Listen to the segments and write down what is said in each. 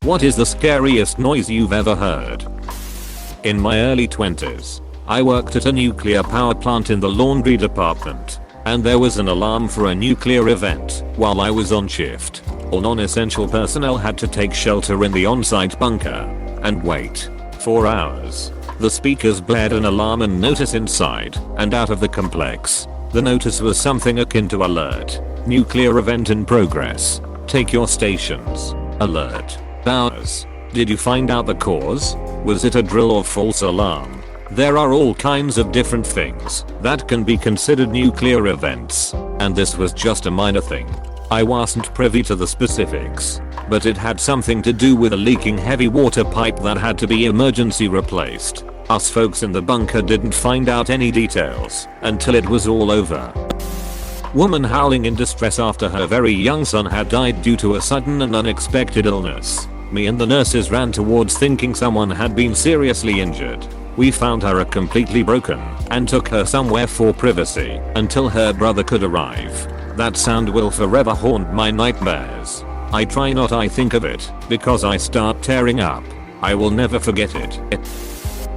What is the scariest noise you've ever heard? In my early 20s, I worked at a nuclear power plant in the laundry department, and there was an alarm for a nuclear event while I was on shift. All non-essential personnel had to take shelter in the on-site bunker and wait 4 hours. The speakers blared an alarm and notice inside and out of the complex. The notice was something akin to alert. Nuclear event in progress. Take your stations. Alert. Hours. Did you find out the cause? Was it a drill or false alarm? There are all kinds of different things that can be considered nuclear events, and this was just a minor thing. I wasn't privy to the specifics, but it had something to do with a leaking heavy water pipe that had to be emergency replaced. Us folks in the bunker didn't find out any details until it was all over. Woman howling in distress after her very young son had died due to a sudden and unexpected illness. Me and the nurses ran towards thinking someone had been seriously injured. We found her completely broken and took her somewhere for privacy until her brother could arrive. That sound will forever haunt my nightmares. I try not I think of it because I start tearing up. I will never forget it.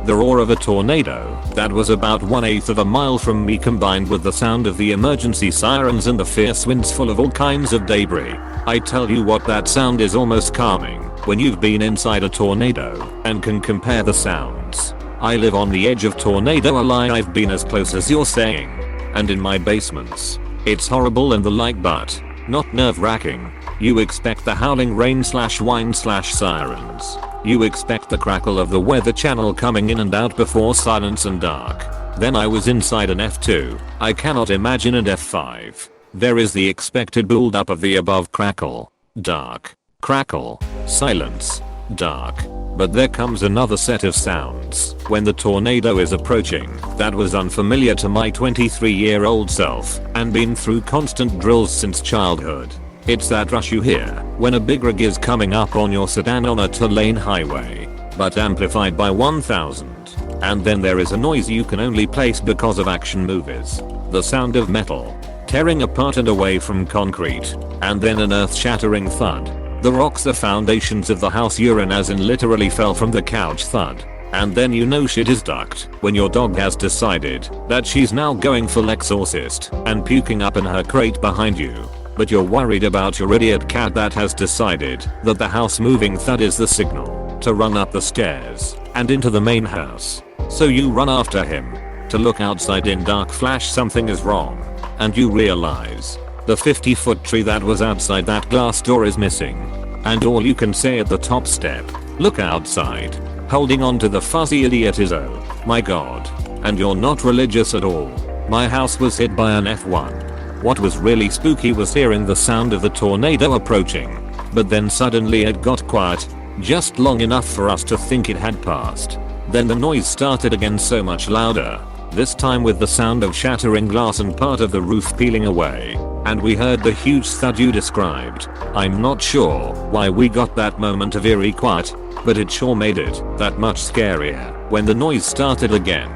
The roar of a tornado that was about 1/8 of a mile from me combined with the sound of the emergency sirens and the fierce winds full of all kinds of debris. I tell you what, that sound is almost calming when you've been inside a tornado and can compare the sounds. I live on the edge of tornado alley. I've been as close as you're saying, and in my basements. It's horrible and the like, but not nerve-wracking. You expect the howling rain/whine/sirens. You expect the crackle of the Weather Channel coming in and out before silence and dark. Then I was inside an F2. I cannot imagine an F5. There is the expected build-up of the above crackle, dark, crackle, silence, dark. But there comes another set of sounds when the tornado is approaching that was unfamiliar to my 23-year-old self and been through constant drills since childhood. It's that rush you hear when a big rig is coming up on your sedan on a 2-lane highway, but amplified by 1000. And then there is a noise you can only place because of action movies. The sound of metal tearing apart and away from concrete, and then an earth-shattering thud. The rocks, the foundations of the house, urine as in literally fell from the couch thud. And then you know shit is ducked when your dog has decided that she's now going full exorcist and puking up in her crate behind you. But you're worried about your idiot cat that has decided that the house moving thud is the signal to run up the stairs and into the main house. So you run after him to look outside. In dark flash, something is wrong, and you realize the 50-foot tree that was outside that glass door is missing. And all you can say at the top step, look outside, holding on to the fuzzy idiot, is oh my god. And you're not religious at all. My house was hit by an F1. What was really spooky was hearing the sound of the tornado approaching. But then suddenly it got quiet, just long enough for us to think it had passed. Then the noise started again, so much louder, this time with the sound of shattering glass and part of the roof peeling away. And we heard the huge thud you described. I'm not sure why we got that moment of eerie quiet, but it sure made it that much scarier when the noise started again.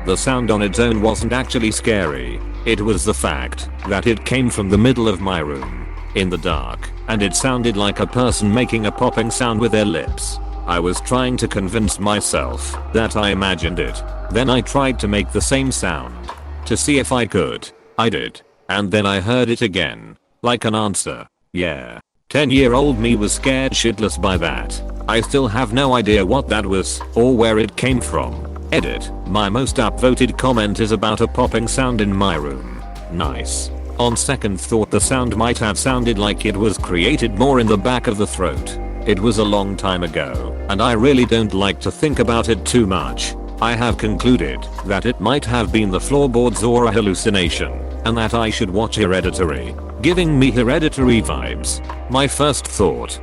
The sound on its own wasn't actually scary. It was the fact that it came from the middle of my room, in the dark, and it sounded like a person making a popping sound with their lips. I was trying to convince myself that I imagined it. Then I tried to make the same sound to see if I could. I did. And then I heard it again, like an answer. Yeah. 10-year-old me was scared shitless by that. I still have no idea what that was or where it came from. Edit. My most upvoted comment is about a popping sound in my room. Nice. On second thought, the sound might have sounded like it was created more in the back of the throat. It was a long time ago, and I really don't like to think about it too much. I have concluded that it might have been the floorboards or a hallucination, and that I should watch Hereditary, giving me Hereditary vibes. My first thought.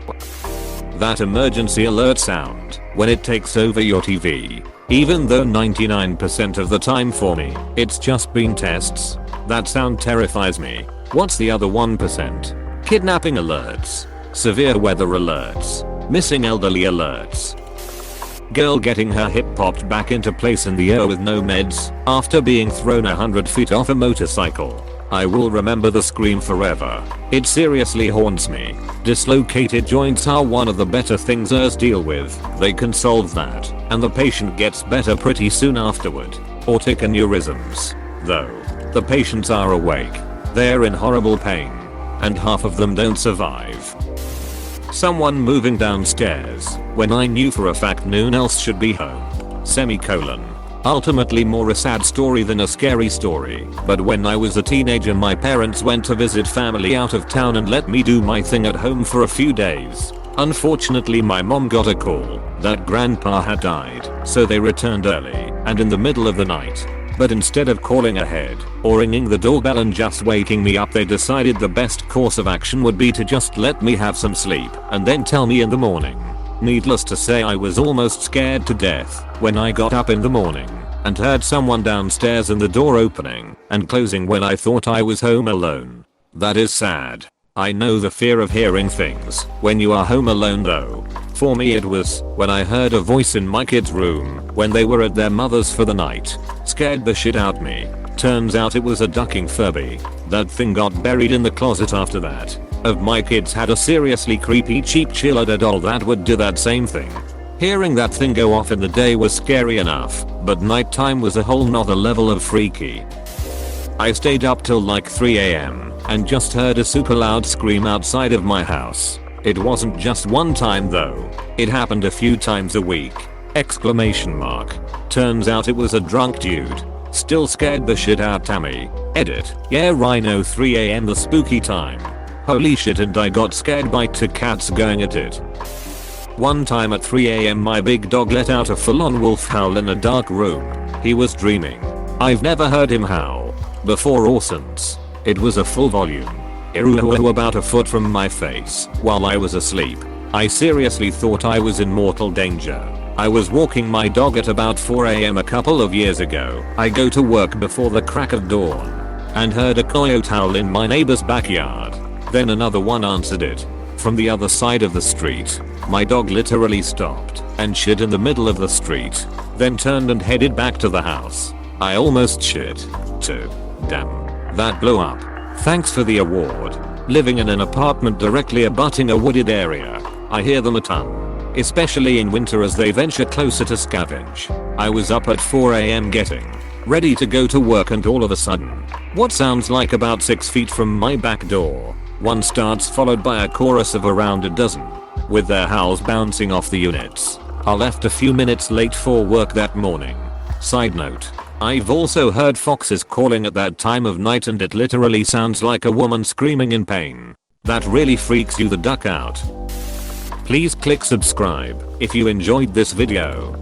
That emergency alert sound when it takes over your TV. Even though 99% of the time for me, it's just been tests. That sound terrifies me. What's the other 1%? Kidnapping alerts. Severe weather alerts. Missing elderly alerts. Girl getting her hip popped back into place in the air with no meds after being thrown 100 feet off a motorcycle. I will remember the scream forever. It seriously haunts me. Dislocated joints are one of the better things ERs deal with. They can solve that, and the patient gets better pretty soon afterward. Aortic aneurysms, though. The patients are awake. They're in horrible pain. And half of them don't survive. Someone moving downstairs when I knew for a fact no one else should be home. Semicolon. Ultimately more a sad story than a scary story, but when I was a teenager my parents went to visit family out of town and let me do my thing at home for a few days. Unfortunately my mom got a call that grandpa had died, so they returned early and in the middle of the night. But instead of calling ahead or ringing the doorbell and just waking me up, they decided the best course of action would be to just let me have some sleep and then tell me in the morning. Needless to say I was almost scared to death when I got up in the morning and heard someone downstairs and the door opening and closing when I thought I was home alone. That is sad. I know the fear of hearing things when you are home alone though. For me it was when I heard a voice in my kids' room when they were at their mother's for the night. Scared the shit out me. Turns out it was a ducking Furby. That thing got buried in the closet after that. Of my kids had a seriously creepy cheap chiller doll that would do that same thing. Hearing that thing go off in the day was scary enough, but nighttime was a whole nother level of freaky. I stayed up till like 3 AM and just heard a super loud scream outside of my house. It wasn't just one time though. It happened a few times a week. Exclamation mark. Turns out it was a drunk dude. Still scared the shit out Tammy. Edit. Yeah Rhino 3 AM the spooky time. Holy shit and I got scared by 2 cats going at it. One time at 3 AM my big dog let out a full-on wolf howl in a dark room. He was dreaming. I've never heard him howl before or since. It was a full volume. About a foot from my face while I was asleep. I seriously thought I was in mortal danger. I was walking my dog at about 4 AM a couple of years ago. I go to work before the crack of dawn and heard a coyote howl in my neighbor's backyard. Then another one answered it from the other side of the street. My dog literally stopped and shit in the middle of the street, then turned and headed back to the house. I almost shit too. Damn. That blew up. Thanks for the award. Living in an apartment directly abutting a wooded area, I hear them a ton. Especially in winter as they venture closer to scavenge. I was up at 4 AM getting ready to go to work and all of a sudden, what sounds like about 6 feet from my back door, one starts followed by a chorus of around a dozen, with their howls bouncing off the units. I left a few minutes late for work that morning. Side note. I've also heard foxes calling at that time of night and it literally sounds like a woman screaming in pain. That really freaks you the duck out. Please click subscribe if you enjoyed this video.